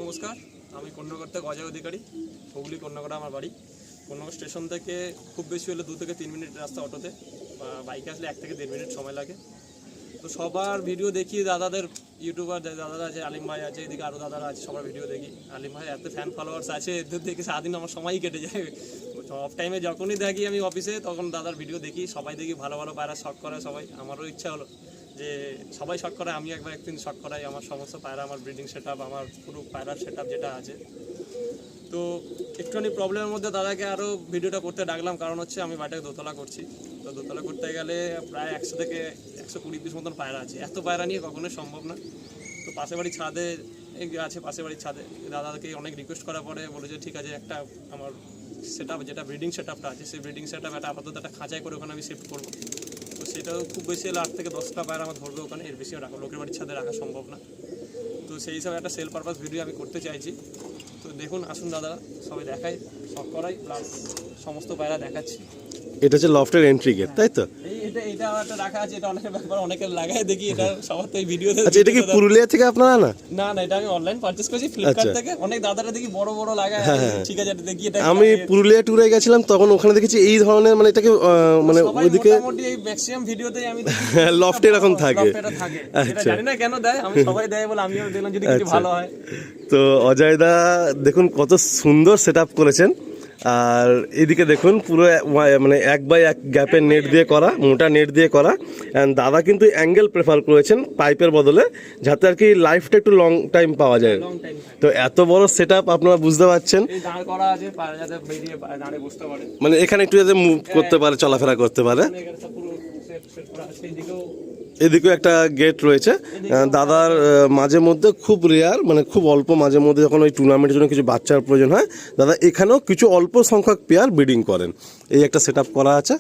নমস্কার, আমি কন্যাগড় থেকে অজয় অধিকারী। হুগলি কন্যাগড়া আমার বাড়ি। কন্যাগড় স্টেশন থেকে খুব বেশি হলে 2 থেকে 3 মিনিট রাস্তা অটোতে, বাইকে আসলে 1 থেকে 1.5 মিনিট সময় লাগে। তো সবার ভিডিও দেখি, দাদাদের ইউটিউবার দাদারা আছে, আলিম ভাই আছে, এদিকে আরও দাদারা আছে, সবার ভিডিও দেখি। আলিম ভাই এত ফ্যান ফলোয়ার্স আছে, এদের দেখে সারাদিন আমার সময়ই কেটে যায়। অফ টাইমে যখনই দেখি আমি অফিসে, তখন দাদার ভিডিও দেখি। সবাই দেখি ভালো ভালো পায়রা শখ করে সবাই। আমারও ইচ্ছা হলো যে সবাই শখ করায়, আমি একদিন শখ করাই। আমার সমস্ত পায়রা, আমার ব্রিডিং সেট আপ, আমার পুরো পায়রার সেট আপ যেটা আছে। তো একটুখানি প্রবলেমের মধ্যে দাদাকে আরও ভিডিওটা করতে ডাকলাম, কারণ হচ্ছে আমি বাড়িটাকে দোতলা করছি। তো দোতলা করতে গেলে প্রায় 100 থেকে 120 পিস মতন পায়রা আছে। এত পায়রা নিয়ে কখনোই সম্ভব না। তো পাশের বাড়ির ছাদে আছে, পাশের বাড়ির ছাদে দাদাকে অনেক রিকোয়েস্ট করার পরে বলেছে ঠিক আছে, একটা আমার সেট আপ যেটা ব্রিডিং সেট আপটা আছে, সেই ব্রিডিং সেট আপ একটা আপাতত একটা খাঁচাই করে ওখানে আমি শিফট করবো। তো সেটাও খুব বেশি হলে 8 থেকে 10টা পায়রা আমার ধরবে ওখানে, এর বেশিও রাখা লোকের বাড়ির ছাদে রাখা সম্ভব না। তো সেই হিসাবে একটা সেল পারপাস ভিডিও আমি করতে চাইছি। তো দেখুন, আসুন দাদা, সবাই দেখাই, সব করাই, প্লাস সমস্ত পায়রা দেখাচ্ছি। এটা হচ্ছে লফটের এন্ট্রি গেট, তাই তো? এটা একটা রাখা আছে, এটা অনেকের ব্যাপার, অনেকে লাগায় দেখি। এটা সবার তো এই ভিডিওতে। আচ্ছা, এটা কি পুরুলিয়া থেকে আপনারা না? না না, এটা আমি অনলাইন পারচেজ করেছি ফ্লিপকার্ট থেকে। অনেক দাদারা দেখি বড় বড় লাগায়। ঠিক আছে, দেখি এটা। আমি পুরুলিয়া ট্যুরে গেছিলাম, তখন ওখানে দেখেছি এই ধরনের, মানে এটাকে মানে ওইদিকে মোটামুটি এই ম্যাক্সিমাম ভিডিওতে আমি লফটে এরকম থাকে। এটা জানি না কেন দেয়, আমি সবাই দেয় বলে আমিও দিলাম, যদি কিছু ভালো হয়। তো অজয় দা দেখুন কত সুন্দর সেটআপ করেছেন। আর এদিকে দেখুন পুরো মানে 1x1 গ্যাপের নেট দিয়ে করা, মোটা নেট দিয়ে করা। অ্যান্ড দাদা কিন্তু অ্যাঙ্গেল প্রেফার করেছেন পাইপের বদলে, যাতে আর কি লাইফটা একটু লং টাইম পাওয়া যায়। তো এত বড় সেটআপ আপনারা বুঝতে পারছেন, মানে এখানে একটু যাতে মুভ করতে পারে, চলাফেরা করতে পারে। এদিকেও একটা গেট রয়েছে। দাদার মাঝে মধ্যে খুব রেয়ার, মানে খুব অল্প মাঝে মধ্যে যখন ওই টুর্নামেন্টের জন্য কিছু বাচ্চার প্রয়োজন হয়, দাদা এখানেও কিছু অল্প সংখ্যক পেয়ার ব্রিডিং করেন। এই একটা সেট আপ করা আছে।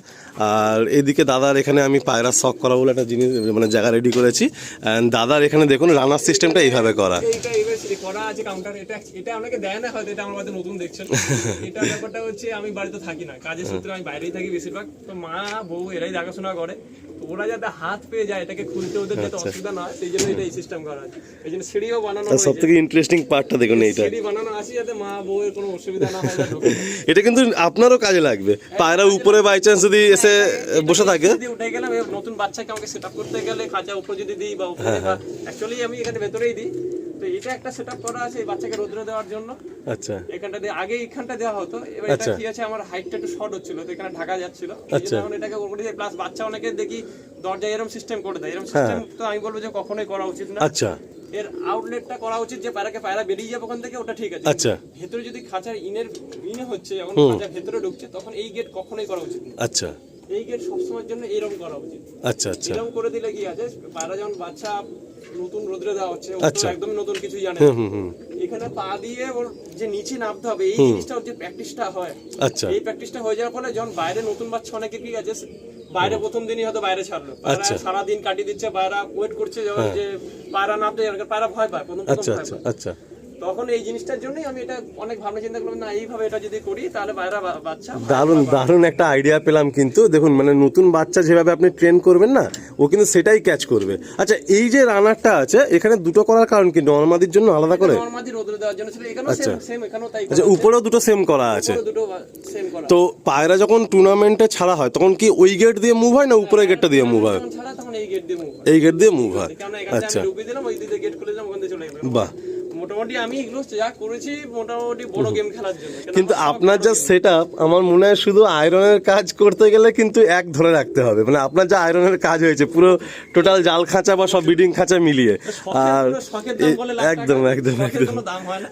আর এদিকে দাদার এখানে আমি পায়রা শখ করা বলে একটা জিনিস, মানে জায়গা রেডি করেছি। অ্যান্ড দাদার এখানে দেখুন রানার সিস্টেমটা এইভাবে করা। এটা অনেকে দেয় না, হয়তো এটা আমার বাড়িতে নতুন দেখছেন। এটা ব্যাপারটা হচ্ছে, আমি বাড়িতে থাকি না, কাজের সূত্রে আমি বাইরেই থাকি বেশিরভাগ। তো মা বউ এরাই দেখাশোনা করে। ওরা যাতে হাত পেয়ে যায়, এটাকে খুলতে ওদের যাতে অসুবিধা না হয়, সেই জন্য এটা এই সিস্টেম করা আছে। এই জন্য সিঁড়িও বানানো হয়েছে। সব থেকে ইন্টারেস্টিং পার্টটা দেখুন, এইটা সিঁড়ি বানানো আছে যাতে মা বউয়ের কোনো অসুবিধা না হয়। এটা কিন্তু আপনারও কাজে লাগবে। পায়রা উপরে বাই চান্স যদি এসে বসে থাকে, যদি উঠে গেলাম, নতুন বাচ্চাকে আমাকে সেট আপ করতে গেলে খাঁচা উপরে যদি দিই বা উপরে, অ্যাকচুয়ালি আমি এখানে ভেতরেই দিই। তো এটা একটা সেটআপ করা আছে এই বাচ্চাকে রোদ্রে দেওয়ার জন্য। আচ্ছা, এখানটা দিয়ে আগে এইখানটা দেওয়া হতো, এবার এটা কি আছে, আমার হাইটটা একটু শর্ট হচ্ছিল, তো এখানে ঢাকা যাচ্ছিল। এখন এটাকে উপরে দিয়ে, প্লাস বাচ্চা অনেকে দেখি দরজায় এরকম সিস্টেম করে দেয়। এরকম সিস্টেম তো আমি বলবো যে কখনোই করা উচিত না। আচ্ছা, এর আউটলেটটা করা উচিত, যে পায়রা বেরিয়ে যাবে ওখান থেকে, ওটা ঠিক আছে। আচ্ছা, ভেতরে যদি খাঁচার ইনে হচ্ছে, যখন খাঁচার ভেতরে ঢুকছে, তখন এই গেট কখনোই করা উচিত না। আচ্ছা, এই গেট সবসময়ের জন্য এরকম করা উচিত। আচ্ছা, আচ্ছা, এরকম করে দিলে কি আছে, পায়রা যখন বাচ্চা নতুন রোদ্রে দেওয়া হচ্ছে, একদম নতুন কিছু জানে, এখানে পা দিয়ে ওর যে নিচে নামতে হবে, এই জিনিসটা ওর যে প্র্যাকটিসটা হয়, আচ্ছা, এই প্র্যাকটিসটা হয়ে যাওয়ার ফলে যখন বাইরে নতুন বাচ্চা, অনেকে কি আছে বাইরে প্রথম দিনই হয়তো বাইরে ছাড়লো, সারাদিন কাটিয়ে দিচ্ছে, পায়রা ওয়েট করছে যে পায়রা নামতে, পায়রা ভয় পায় প্রথম। আচ্ছা, তখন এই জিনিসটার জন্যই আমি এটা অনেক ভাবনা চিন্তা করলাম, না এইভাবে এটা যদি করি তাহলে বাইরে বাচ্চা। দারুণ একটা আইডিয়া পেলাম কিন্তু। দেখুন, মানে নতুন বাচ্চা যেভাবে আপনি ট্রেন করবেন না, ও কিন্তু সেটাই ক্যাচ করবে। আচ্ছা, এই যে রানারটা আছে এখানে দুটো করার কারণ কি? নরমাদির জন্য আলাদা করে? নরমাদি রোদ্রে দেওয়ার জন্য ছিল, এখানেও সেম, এখানেও তাই। আচ্ছা, উপরেও দুটো সেম করা আছে। দুটো সেম করা। তো পায়রা যখন টুর্নামেন্টে ছাড়া হয়, তখন কি ওই গেট দিয়ে মুভ হয় না উপরের গেটটা দিয়ে মুভ হয়? ছাড়া তখন এই গেট দিয়ে মুভ হয়। এই গেট দিয়ে মুভ হয়। আচ্ছা, আমি ঢুকিয়ে দিলাম, ওই দিকে গেট খুলে দিলাম, ওখান থেকে চলে গেলাম। বাহ। মোটামুটি আমি এগুলো যা করেছি মোটামুটি বড় গেম খেলার জন্য। কিন্তু আপনার যা সেট আপ, আমার মনে হয় শুধু আয়রনের কাজ করতে গেলে কিন্তু এক ধরে রাখতে হবে। মানে আপনার যা আয়রনের কাজ হয়েছে, পুরো টোটাল জাল খাঁচা বা সব ব্রিডিং খাঁচা মিলিয়ে, আর একদম একদম একদম।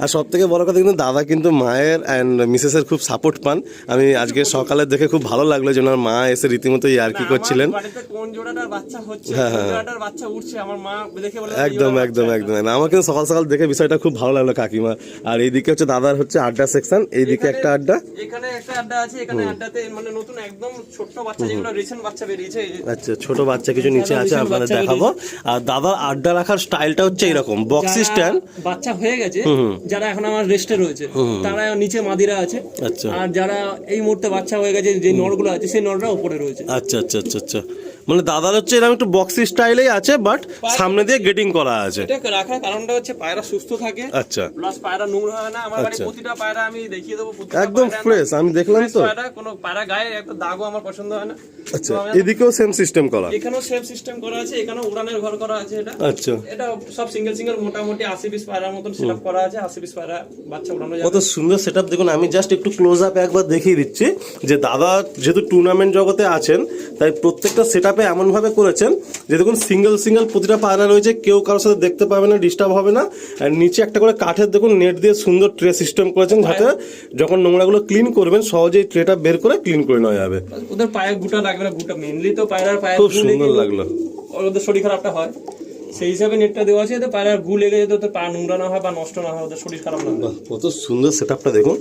আর সব থেকে বড় কথা, কিন্তু দাদা কিন্তু মায়ের অ্যান্ড মিসেসের খুব সাপোর্ট পান। আমি আজকে সকালে দেখে খুব ভালো লাগলো যে ওনার মা এসে রীতিমতো ইয়ার্কি করছিলেন। কোন জোড়াটার বাচ্চা হচ্ছে, জোড়াটার বাচ্চা উঠছে, আমার মা দেখে বলে একদম একদম একদম। আমার কিন্তু সকাল সকাল দেখে বিষয়টা খুব ভালো লাগলো কাকিমা। আর এইদিকে হচ্ছে দাদার হচ্ছে আড্ডা সেকশন, এইদিকে একটা আড্ডা, এখানে একটা আড্ডা আছে। এখানে আড্ডাতে মানে নতুন একদম ছোট বাচ্চা, যেগুলো রিসেন্ট বাচ্চা বেরিয়েছে। আচ্ছা, ছোট বাচ্চা কিছু নিচে আছে, আপনাদের দেখাবো। আর দাদার আড্ডা রাখার স্টাইলটা হচ্ছে এরকম, বক্সি স্ট্যান্ড। বাচ্চা হয়ে গেছে যারা এখন আমার রেস্টে রয়েছে, তারা নিচে মাদিরা আছে। আর যারা এই মুহূর্তে বাচ্চা হয়ে গেছে, যে নরগুলো আছে, সেই নররা উপরে রয়েছে। আচ্ছা আচ্ছা আচ্ছা আচ্ছা। মানে দাদার হচ্ছে এরকম একটু বক্সি স্টাইলেই আছে, বাট সামনে দিয়ে গেটিং করা আছে। এটা রাখার কারণটা হচ্ছে পায়রা সুস্থ থাকে, আচ্ছা, প্লাস পায়রা নোংরা হয় না। আমার বাড়ি আচ্ছা। প্রতিটা পায়রা আমি দেখিয়ে দেবো, একদম ফ্রেশ, আমি দেখলাম তো। পায়রা কোনো পায়রা গায়ে একটা দাগও আমার পছন্দ হয় না। আচ্ছা, এদিকেও সেম সিস্টেম করা, এখানেও সেম সিস্টেম করা আছে, এখানেও উড়ানের ঘর করা আছে। এটা আচ্ছা, এটা সব সিঙ্গেল সিঙ্গেল মোটামুটি 80 পিস পায়রার মতন সেটআপ করা আছে। 80 পিস পায়রা বাচ্চা উড়ানো যাবে। কত সুন্দর সেটআপ দেখুন। আমি জাস্ট একটু ক্লোজ আপ একবার দেখিয়ে দিচ্ছি যে দাদা যেহেতু টুর্নামেন্ট জগতে আছেন, তাই প্রত্যেকটা সেটআপে এমন ভাবে করেছেন যে দেখুন সিঙ্গেল সিঙ্গেল প্রতিটা পায়রা রয়েছে, কেউ কারোর সাথে দেখতে পাবে না, ডিস্টার্ব হবে না। আর নিচে একটা করে কাঠের দেখুন নেট দিয়ে সুন্দর ট্রে সিস্টেম করেছেন, যাতে যখন নোংরাগুলো ক্লিন করবেন সহজেই ট্রেটা বের করে ক্লিন করে নেওয়া যাবে। ওদের পায়ে গুটা লাগবে না, গুটা মেইনলি তো পায়রার পায়ে খুব সুন্দর লাগলো, ওদের শরীর খারাপটা হয়, সেই হিসাবে নেটটা দেওয়া আছে যাতে পায়রার গু লেগে যেতে ওদের পা নোংরা না হয় বা নষ্ট না হয়, ওদের শরীর খারাপ না হয়। কত সুন্দর সেটআপটা দেখুন।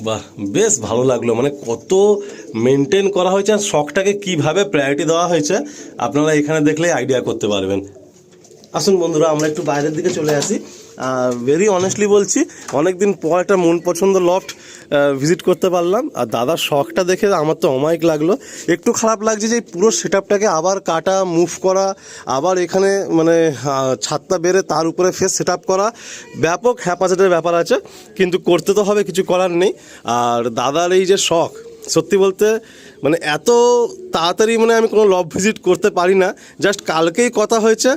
বাহ, বেশ ভালো লাগলো, মানে কত মেনটেন করা হয়েছে আর শখটাকে কিভাবে প্রায়োরিটি দেওয়া হয়েছে আপনারা এখানে দেখলে আইডিয়া করতে পারবেন। আসুন বন্ধুরা, আমরা একটু বাইরের দিকে চলে আসি। ভেরি অনেস্টলি বলছি, অনেকদিন পর একটা মন পছন্দ লফট ভিজিট করতে পারলাম, আর দাদার শখটা দেখে আমার তো অমায়িক লাগলো। একটু খারাপ লাগছে যে পুরো সেটআপটাকে আবার কাটা, মুভ করা, আবার এখানে মানে ছাদটা বেড়ে তার উপরে ফেস সেটআপ করা, ব্যাপক হ্যাপাজেটের ব্যাপার আছে, কিন্তু করতে তো হবে, কিছু করার নেই। আর দাদার এই যে শখ, সত্যি বলতে মানে এত তাড়াতাড়ি মানে আমি কোনো লব ভিজিট করতে পারি না। জাস্ট কালকেই কথা হয়েছে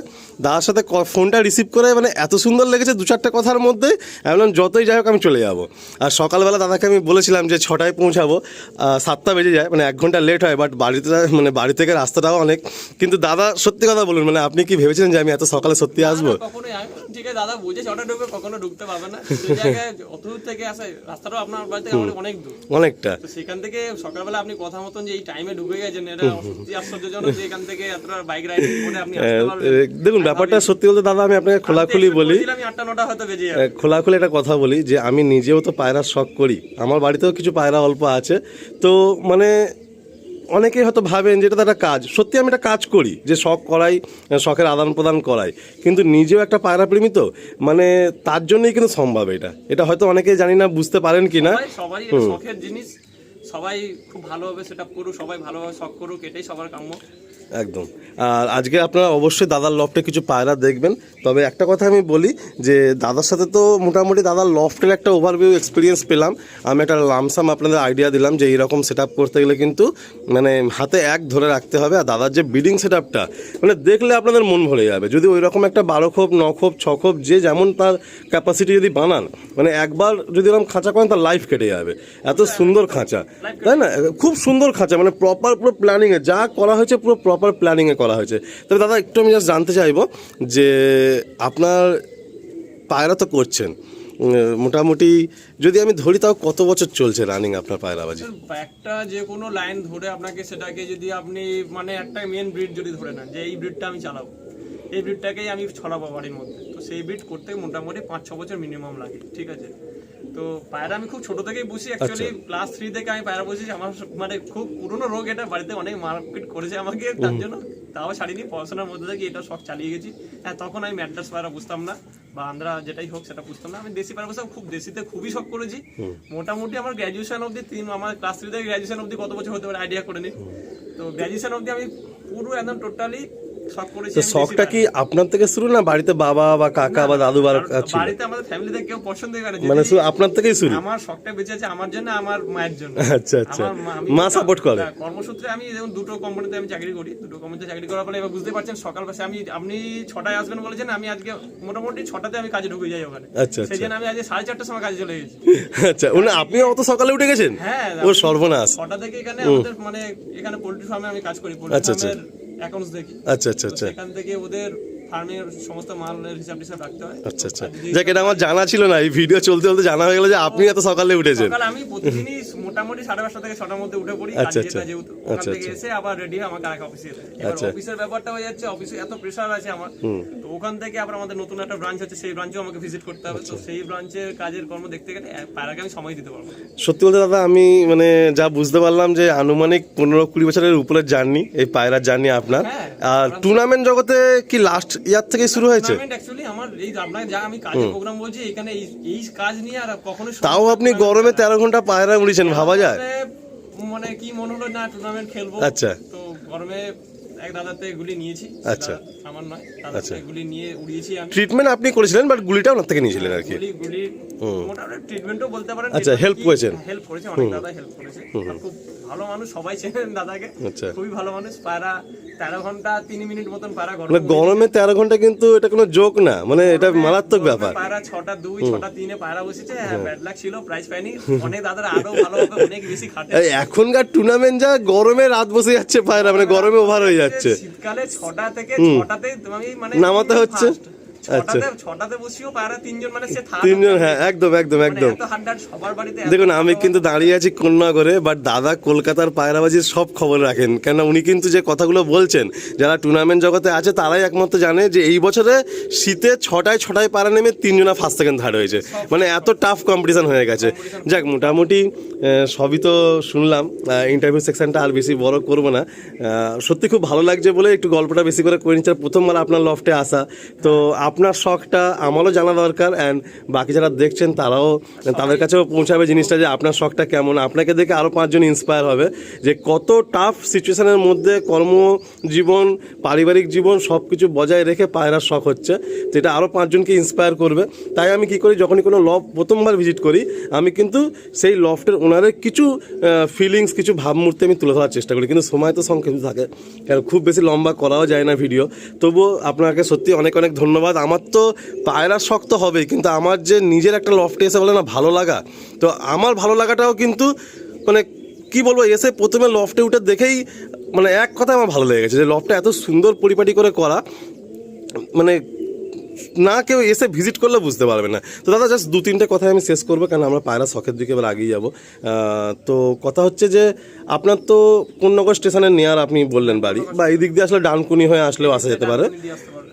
দাদার সাথে, ফোনটা রিসিভ করে মানে এত সুন্দর লেগেছে, 2-4টা কথার মধ্যে আমি বললাম যতই যাই হোক আমি চলে যাবো। আর সকালবেলা দাদাকে আমি বলেছিলাম যে 6টায় পৌঁছাবো, 7টা বেজে যায়, মানে 1 ঘন্টা লেট হয়, বাট বাড়িতে মানে বাড়ি থেকে রাস্তাটাও অনেক। কিন্তু দাদা সত্যি কথা বলুন, মানে আপনি কি ভেবেছিলেন যে আমি এত সকালে সত্যি আসবো? কখনোই ঠিক আছে দাদা বুঝে 6টা ঢুকবে, কখনো ঢুকতে পারবে না। সেই জায়গায় অত দূর থেকে আসে, রাস্তাটাও আপনার বাড়ি থেকে অনেক দূর, অনেকটা। তো সেখান থেকে সকালবেলা আপনি কথা মতন যে এই টাইমে ঢুকে গেছেন, এটা সত্যি আশ্চর্যজনক যে এখান থেকে এতটা বাইক রাইডিং করে আপনি আসতে পারবেন। দেখুন ব্যাপারটা সত্যি বলতে দাদা, আমি আপনাকে খোলাখুলি বলি, আমি 8টা-9টা হয়তো বেজে যাবে। খোলাখুলি একটা কথা বলি যে আমি নিজেও তো পায়রার শখ করি, আমার বাড়িতেও কিছু পায়রা অল্প আছে। তো মানে অনেকেই হয়তো ভাবেন যে এটা তো একটা কাজ, সত্যি আমি একটা কাজ করি, যে শখ করাই, শখের আদান প্রদান করাই, কিন্তু নিজেও একটা পায়রা প্রেমী, তো মানে তার জন্যই কিন্তু সম্ভব এটা। এটা হয়তো অনেকেই জানি না বুঝতে পারেন কিনা। সবাই শখের জিনিস, সবাই খুব ভালোভাবে সেটআপ করুক, সবাই ভালোভাবে শখ করুক, এটাই সবার কাম্য। একদম। আর আজকে আপনারা অবশ্যই দাদার লফটে কিছু পায়রা দেখবেন। তবে একটা কথা আমি বলি যে দাদার সাথে তো মোটামুটি দাদার লফটের একটা ওভারভিউ এক্সপিরিয়েন্স পেলাম, আমি একটা লামসাম আপনাদের আইডিয়া দিলাম যে এইরকম সেট আপ করতে গেলে কিন্তু মানে হাতে এক ধরে রাখতে হবে। আর দাদার যে ব্রিডিং সেট আপটা মানে দেখলে আপনাদের মন ভরে যাবে। যদি ওই রকম একটা 12 খোপ 9 খোপ 6 খোপ যে যেমন তার ক্যাপাসিটি যদি বানান, মানে একবার যদি এরকম খাঁচা করেন তার লাইফ কেটে যাবে। এত সুন্দর খাঁচা, তাই না? খুব সুন্দর খাঁচা, মানে প্রপার পুরো প্ল্যানিংয়ে যা করা হয়েছে, পুরো প্রপার প্ল্যানিংয়ে করা হয়েছে। তবে দাদা একটু আমি জাস্ট জানতে চাইবো যে আপনার পায়রা তো করছেন মোটামুটি, যদি আমি ধরি তাও কত বছর চলছে রানিং আপনার পায়রাবাজি? একটা যে কোনো লাইন ধরে আপনাকে সেটাকে যদি আপনি মানে একটা মেন ব্রিড যদি ধরে নেন যে এই ব্রিডটা আমি চালাবো, এই ব্রিডটাকেই আমি ছড়াবো বাড়ির মধ্যে, তো সেই ব্রিড করতে মোটামুটি 5-6 বছর মিনিমাম লাগে, ঠিক আছে? তো পায়রা আমি খুব ছোট থেকেই বুঝি, অ্যাকচুয়ালি ক্লাস 3 থেকে আমি পায়রা বুঝি। আমার মানে খুব পুরনো রোগ এটা, বাড়িতে অনেক মারপিট করেছে আমাকে তার জন্য, তাও ছাড়িনি, পড়াশোনার মধ্যে থেকে এটা শখ চালিয়ে গেছি। হ্যাঁ, তখন আমি ম্যাড্রাস পায়রা বুঝতাম না বা আন্ধ্রা যেটাই হোক সেটা বুঝতাম না, আমি দেশি পায়রা বুঝতাম, খুব দেশিতে খুবই শখ করেছি। মোটামুটি আমার গ্র্যাজুয়েশন অবধি আমার ক্লাস 3 থেকে গ্র্যাজুয়েশন অবধি কত বছর হতে পারে আইডিয়া করে নিই। তো গ্র্যাজুয়েশন অবধি আমি পুরো একদম টোটালি শখ করেছি। শখটা কি আপনার থেকে শুরু না বাড়িতে বাবা বা কাকা বা দাদু বাড়িতে আমাদের ফ্যামিলিতে কেউ পছন্দ করে না, মানে শুধু আপনার থেকেই শুরু? আমার শখটা বেঁচে আছে আমার জন্য, আমার মায়ের জন্য। আচ্ছা আচ্ছা, মা সাপোর্ট করে? কর্মসূত্রে আমি যেমন 2টো কোম্পানিতে আমি চাকরি করি, 2টো কোম্পানিতে চাকরি করার ফলে এবার বুঝতে পারছেন সকাল পাশে আপনি 6টায় আসবেন বলেছেন, আমি আজকে মোটামুটি 6টাতে আমি কাজে ঢুকে যাই ওখানে। আচ্ছা, সেই জন্য আমি আজকে 4:30টার সময় কাজে চলে গেছি। আচ্ছা, আপনি অত সকালে উঠে গেছেন? হ্যাঁ, ও সর্বনাশ। 6টা থেকে এখানে আমাদের মানে এখানে পোল্ট্রি ফার্মে আমি কাজ করি, পোল্ট্রি ফার্মের অ্যাকাউন্টস দেখি। আচ্ছা আচ্ছা আচ্ছা, এখান থেকে ওদের ফার্মের সমস্ত মালের হিসাব রাখতে হয়। আচ্ছা আচ্ছা, যাক এটা আমার জানা ছিল না, এই ভিডিও চলতে চলতে জানা হয়ে গেল যে আপনি এত সকালে উঠেছেন। সকালে আমি প্রতিদিনই মোটামুটি 5:30 থেকে 6টার মধ্যে উঠে পড়ি, আচ্ছা যেটা যেহেতু ওখান থেকে এসে আবার রেডি হয়ে আমাকে আরেক অফিসে যেতে হয়। এবার অফিসের ব্যাপারটা হয়ে যাচ্ছে, অফিসে এত প্রেসার আছে আমার, তো ওখান থেকে আবার আমাদের নতুন একটা ব্রাঞ্চ আছে, সেই ব্রাঞ্চেও আমাকে ভিজিট করতে হবে। তো সেই ব্রাঞ্চের কাজের কর্ম দেখতে গেলে পায়রাকে আমি সময় দিতে পারবো। সত্যি বলতে দাদা আমি মানে যা বুঝতে পারলাম যে আনুমানিক 15-20 বছরের উপরের জার্নি এই পায়রার জার্নি আপনার। আর টুর্নামেন্ট জগতে কি লাস্ট ইয়ার থেকে শুরু হয়েছে? টুর্নামেন্ট অ্যাকচুয়ালি আমার এই আপনার যা আমি কাজের প্রোগ্রাম বলছি এখানে এই কাজ নিয়ে আর কখনো তাও আপনি গরমে 13 ঘন্টা পায়রা উড়িয়েছেন, ভাবা যায়? মানে কি মনে হলো না টুর্নামেন্ট খেলবো। আচ্ছা। তো গরমে এক দাদাতে গুলি নিয়েছি। আচ্ছা। আমার নয়, দাদাতে গুলি নিয়ে উড়িয়েছি আমি। ট্রিটমেন্ট আপনি করেছিলেন, বাট গুলিটা ওনার থেকে নিয়েছিলেন আর কি। গুলি মোটামুটি ট্রিটমেন্টও বলতে পারেন। আচ্ছা, হেল্প করেছেন? হেল্প করেছে, অনেক দাদা হেল্প করেছে। আর খুব ভালো মানুষ, সবাই চেনেন দাদাকে। আচ্ছা। খুবই ভালো মানুষ। পায়রা 13 ঘন্টা 3 মিনিট মতন পায়রা মানে গরমে 13 ঘন্টা কিন্তু এটা কোনো জোক না, মানে এটা মারাত্মক ব্যাপার। পায়রা 6টা 2 6টা 3 এ পায়রা বসেছে। হ্যাঁ, ব্যাড লাক ছিল, প্রাইজ পাইনি। অনেক দাদারা আরো ভালো হবে, অনেক বেশি খাটে। এখনকার টুর্নামেন্ট যা গরমে রাত বসে যাচ্ছে পায়রা, মানে গরমে ওভার হয়ে যাচ্ছে। শীতকালে 6টা থেকে 6টাতে তুমি মানে নামাতে হচ্ছে। আচ্ছা, 6টাতে বসিও পায়রা 3 জন, মানে সে তিনজন। হ্যাঁ, একদম একদম একদম। এত হান্ডার সবার বাড়িতে। দেখুন, আমি কিন্তু দাঁড়িয়ে আছি কন্যাগরে, বাট দাদা কলকাতার পায়রাবাজির সব খবর রাখেন। কেন উনি কিন্তু যে কথাগুলো বলছেন, যারা টুর্নামেন্ট জগতে আছে তারাই একমাত্র জানে যে এই বছরে শীতে 6টায় পায়রা নেমে 3 জনা ফার্স্ট সেকেন্ড থার্ড হয়েছে। মানে এত টাফ কম্পিটিশন হয়ে গেছে। যাক, মোটামুটি সবই তো শুনলাম। ইন্টারভিউ সেকশনটা আর বেশি বড় করব না। সত্যি খুব ভালো লাগছে বলে একটু গল্পটা বেশি করে নিচ্ছি। প্রথমবার আপনার লফটে আসা, তো আপনার শখটা আমারও জানা দরকার, অ্যান্ড বাকি যারা দেখছেন তারাও, তাদের কাছেও পৌঁছাবে জিনিসটা যে আপনার শখটা কেমন। আপনাকে দেখে আরও 5 জন ইন্সপায়ার হবে যে কত টাফ সিচুয়েশনের মধ্যে কর্মজীবন, পারিবারিক জীবন সব কিছু বজায় রেখে পায়রার শখ হচ্ছে, যেটা আরও 5 জনকে ইন্সপায়ার করবে। তাই আমি কি করি, যখনই কোনো লফট প্রথমবার ভিজিট করি, আমি কিন্তু সেই লফটের ওনারের কিছু ফিলিংস, কিছু ভাবমূর্তি আমি তুলে ধরার চেষ্টা করি। কিন্তু সময় তো সংক্ষিপ্ত থাকে, কারণ খুব বেশি লম্বা করাও যায় না ভিডিও। তবুও আপনাকে সত্যি অনেক অনেক ধন্যবাদ। আমার তো পায়রার শখ তো হবেই, কিন্তু আমার যে নিজের একটা লফটে এসে বলে না ভালো লাগা, তো আমার ভালো লাগাটাও কিন্তু মানে কি বলবো, এসে প্রথমে লফটে উঠে দেখেই মানে এক কথা আমার ভালো লেগে গেছে যে লফটে এত সুন্দর পরিপাটি করে করা, মানে না কেউ এসে ভিজিট করলে বুঝতে পারবে না। তো দাদা, জাস্ট 2-3টে কথা আমি শেষ করবো, কারণ আমরা পায়রা শখের দিকে এবার আগিয়ে যাবো। তো কথা হচ্ছে যে আপনার তো কোন্নগর স্টেশনের নেয়ার আপনি বললেন বাড়ি, বা এই দিক দিয়ে আসলে ডানকুনি হয়ে আসলেও আসা যেতে পারে।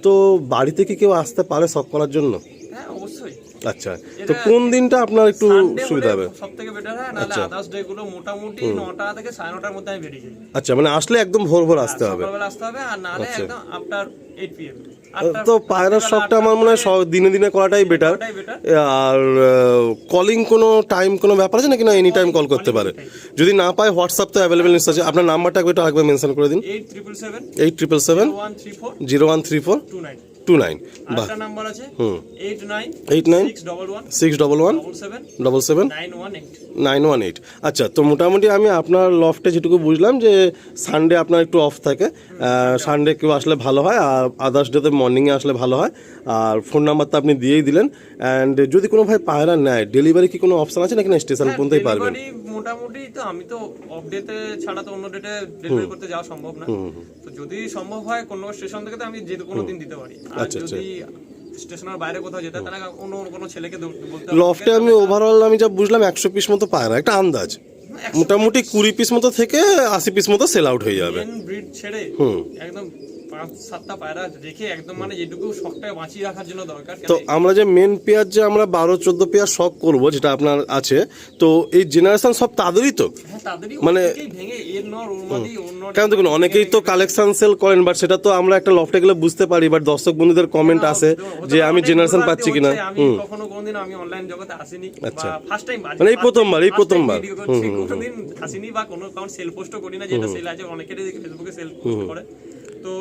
তো বাড়িতে কি কেউ আসতে পারে শখ করার জন্য? হ্যাঁ, অবশ্যই। আচ্ছা, তো কোন দিনটা আপনার একটু সুবিধা হবে? সবথেকে বেটার হয়, নালে আদার্স ডে গুলো মোটামুটি 9টা থেকে 9:30টার মধ্যে আমি বেরিয়ে যাই। আচ্ছা, মানে আসলে একদম ভোর ভোর আসতে হবে? সকালবেলা আসতে হবে, আর নালে একদম আফটার 8 PM। তো পায়রার শখটা আমার মনে হয় দিনে দিনে করাটাই বেটার। আর কলিং কোনো টাইম কোনো ব্যাপার আছে নাকি, না এনি টাইম কল করতে পারে? যদি না পায় হোয়াটসঅ্যাপ তো অ্যাভেলেবেল নিশ্চয় আছে। আপনার নাম্বারটা একটু আরেকবার মেনশন করে দিন। 8777 0134 29। বাহ, একটা নাম্বার আছে 89 611 77 77 918। আচ্ছা, তো মোটামুটি আমি আপনার লফটে যেটুকু বুঝলাম যে সানডে আপনার একটু অফ থাকে, সানডে কেউ আসলে ভালো হয়, আর আদার্স ডেতে মর্নিংয়ে আসলে ভালো হয়। আর ফোন নাম্বারটা আপনি দিয়েই দিলেন। অ্যান্ড যদি কোনো ভাই পায়রা নেয়, ডেলিভারি কি কোনো অপশন আছে নাকি, না স্টেশন পর্যন্তই পারবেন? মোটামুটি তো আমি তো অফ ডেতে ছাড়া তো অন্য ডেটে ডেলিভারি করতে যাওয়া সম্ভব না। তো যদি সম্ভব হয় কোনো স্টেশন থেকে, তো আমি যে কোনো দিন দিতে পারি। আর যদি স্টেশনের বাইরে কোথাও যেতে, তাহলে অন্য কোনো ছেলেকে বলতে হবে। লফটে আমি ওভারঅল আমি যা বুঝলাম 100 পিস মতো পায়রা, একটা আন্দাজ মোটামুটি 20 পিস মতো থেকে 80 পিস মতো সেল আউট হয়ে যাবে। ব্রিড ছেড়ে একদম 5-7টা পায়রা রেখে একদম, মানে যেটুকু শখটা বাঁচিয়ে রাখার জন্য দরকার। তো আমরা যে মেন পেয়ার যে আমরা 12-14 পেয়ার শখ করবো, যেটা আপনার আছে, তো এই জেনারেশন সব তাদেরই তো, মানে কেন দেখুন অনেকেই তো কালেকশন সেল করেন, বাট সেটা তো আমরা একটা লফটে গেলে বুঝতে পারি, বাট দর্শক বন্ধুদের কমেন্ট আসে যে আমি জেনারেশন পাচ্ছি কিনা। কখনো কোনদিন আমি অনলাইন জগতে আসিনি, আচ্ছা, ফার্স্ট টাইম, মানে এই প্রথমবার কোনদিন আসিনি, বা কোনো কাউন্ট সেল পোস্টও করি না। যেটা সেল আছে অনেকেরই ফেসবুকে সেল পোস্ট করে, তো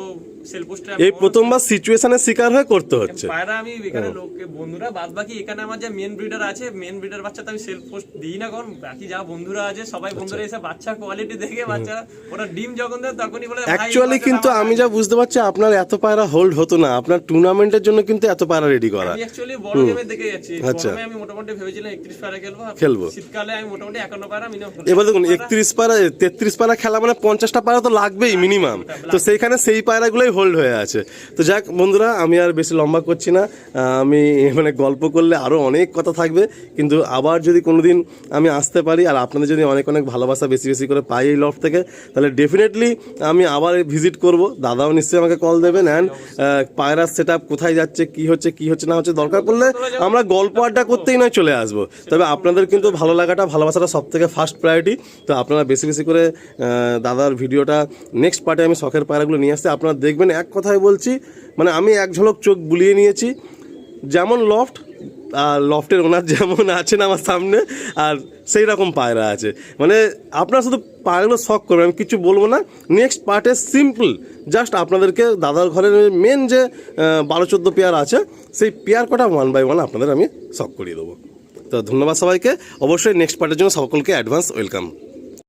সেল পোস্টে এই প্রথমবার সিচুয়েশনের শিকার হয়ে করতে হচ্ছে পায়রা। আমি এখানে লোকে বন্ধুরা বাদ বাকি এখানে আমার যে মেন ব্রিডার আছে, মেন ব্রিডার বাচ্চা তো আমি সেল পোস্ট দিই না, কারণ বাকি যা বন্ধুরা আছে সবাই বন্ধুরা এসে বাচ্চা কোয়ালিটি দেখে, বাচ্চা ওরা ডিম যখন দেয় তখনই বলে। অ্যাকচুয়ালি কিন্তু আমি যা বুঝতে পারছি, আপনার এত পায়রা হোল্ড হতো না, আপনার টুর্নামেন্টের জন্য কিন্তু এত পায়রা রেডি করা। আমি অ্যাকচুয়ালি বড় গেমে দেখে যাচ্ছি। গরমে আমি মোটামুটি ভেবেছিলাম 31 পায়রা খেলবো, শীতকালে আমি মোটামুটি 51 পায়রা মিনিমাম। এবার দেখুন 31 পায়রা 33 পায়রা খেলা মানে 50টা পায়রা তো লাগবেই মিনিমাম। তো সেইখানে সেই পায়রাগুলোই হোল্ড হয়ে আছে। তো যাক বন্ধুরা, আমি আর বেশি লম্বা করছি না। আমি মানে গল্প করলে আরও অনেক কথা থাকবে, কিন্তু আবার যদি কোনোদিন আমি আসতে পারি, আর আপনাদের যদি অনেক অনেক ভালোবাসা বেশি বেশি করে পাই এই লফট থেকে, তাহলে ডেফিনেটলি আমি আবার ভিজিট করব। দাদাও নিশ্চয়ই আমাকে কল দেবেন। অ্যান্ড পায়রার সেট আপ কোথায় যাচ্ছে, কি হচ্ছে না হচ্ছে, দরকার পড়লে আমরা গল্প আড্ডা করতেই নয় চলে আসবো। তবে আপনাদের কিন্তু ভালো লাগাটা, ভালোবাসাটা সব থেকে ফার্স্ট প্রায়োরিটি। তো আপনারা বেশি বেশি করে দাদার ভিডিওটা নেক্সট পার্টে আমি শখের পায়রাগুলো নিয়ে আসতে আপনারা দেখবেন। দেখবেন এক কথায় বলছি, মানে আমি এক ঝলক চোখ বুলিয়ে নিয়েছি, যেমন লফট আর লফটের ওনার যেমন আছেন আমার সামনে, আর সেই রকম পায়রা আছে। মানে আপনারা শুধু পায়রাগুলো শখ করবেন, আমি কিছু বলবো না। নেক্সট পার্টে সিম্পল জাস্ট আপনাদেরকে দাদার ঘরের মেন যে 12-14 পেয়ার আছে, সেই পেয়ার কটা 1 বাই 1 আপনাদের আমি শখ করিয়ে দেবো। তো ধন্যবাদ সবাইকে, অবশ্যই নেক্সট পার্টের জন্য সকলকে অ্যাডভান্স ওয়েলকাম।